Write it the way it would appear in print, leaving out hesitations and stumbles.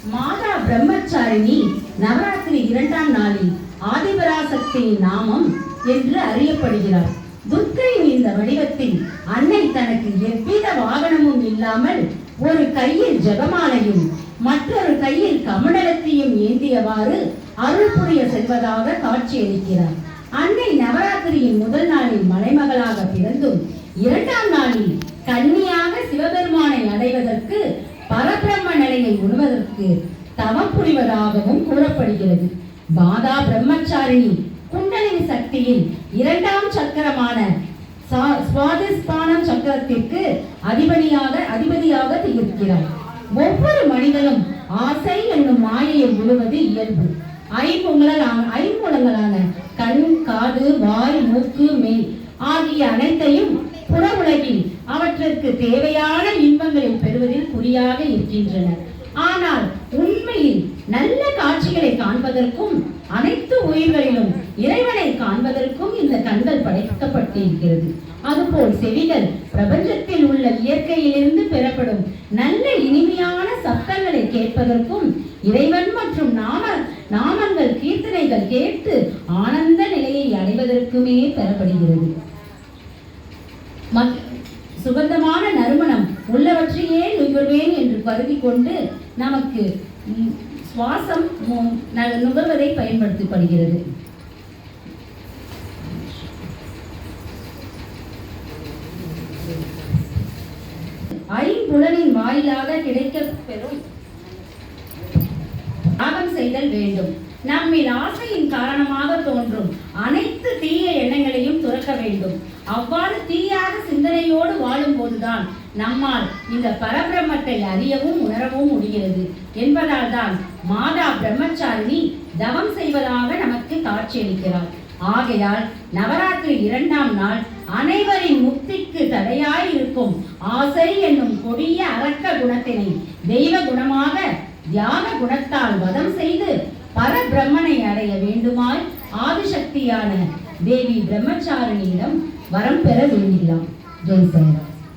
மாதா பிரம்மச்சாரிணி நவராத்திரி 2ஆம் நாளில் ஆதிபராசக்தியின் நாமம் என்று அறியப்படுகிறார். துர்க்கையின் இந்த வடிவத்தில் அன்னை தனக்கு எவ்வித வாகனமும் இல்லாமல் ஒரு கையில் ஜெபமாலையும் மற்றொரு கையில் கமண்டலத்தையும் ஏந்தியவாறு அருள் புரிய செல்வதாக காட்சியளிக்கிறார். அன்னை நவராத்திரியின் முதல் நாளில் மலைமகளாக பிறந்தும் 2ஆம் நாளில் கன்னியாக சிவபெருமானை அடைவதற்கு பரபிரம்ம நிலையை உணர்வதற்கு தவம் புரிவதாகவும் கூறப்படுகிறது. மாதா பிரம்மச்சாரிணி குண்டலினி சக்தியில் 2ஆம் சக்கரமான சுவாதிஷ்டானம் சக்கரத்திற்கு அதிபதியாக இருக்கிறார். ஒவ்வொரு மனிதனும் ஆசை என்னும் மாயையை விழுவது இயல்பு. ஐம்புலங்களான கண், காது, வாய், மூக்கு, மெய் ஆகிய அனைத்தையும் புற உலகில் அவற்றிற்கு தேவையான இன்பங்களை பெறுவதில் குறியாக இருக்கின்றன. ஆனால் உண்மையில் நல்ல காட்சிகளை காண்பதற்கும் அனைத்து உயிர்களிலும் இறைவனை காண்பதற்கும் இந்த கண்கள் படைக்கப்பட்டிருக்கிறது. அதுபோல் செவிகள் பிரபஞ்சத்தில் உள்ள இயற்கையிலிருந்து பெறப்படும் நல்ல இனிமையான சப்தங்களை கேட்பதற்கும் இறைவன் மற்றும் நாமங்கள் கீர்த்தனைகள் கேட்டு ஆனந்த நிலையை அடைவதற்குமே பெறப்படுகிறது. சுகந்தமான நறுமணம் உள்ளவற்றையே நுகர்வேன் என்று கருதி கொண்டு நமக்கு சுவாசம் நுகர்வதை பயன்படுத்தப்படுகிறது. ஐம்புலனின் வாயிலாக கிடைக்க பெறும் தியாகம் செய்தல் வேண்டும். நம்மின் ஆசையின் காரணமாக தோன்றும் அனைத்து தீய எண்ணங்களையும் துறக்க வேண்டும். அவ்வாறு தீயாக சிந்தனையோடு வாழும் போதுதான் நம்மால் இந்த பரபிரம்மத்தை அறியவும் உணரவும் முடிகிறது என்பதால் தான் மாதா பிரம்மச்சாரிணி தவம் செய்வதாக நமக்கு காட்சியளிக்கிறார். ஆகையால் நவராத்திரி 2ஆம் நாள் அனைவரின் முக்திக்கு தடையாய் இருக்கும் ஆசை என்னும் கொடிய அரக்க குணத்தினை தெய்வ குணமாக தியாக குணத்தால் வதம் செய்து பரபிரம்மனை அடைய வேண்டுமாய் ஆதிசக்தியான தேவி பிரம்மச்சாரிணியிடம் வரம் பெற வேண்டினார். ஜெய் சாய்ராம்.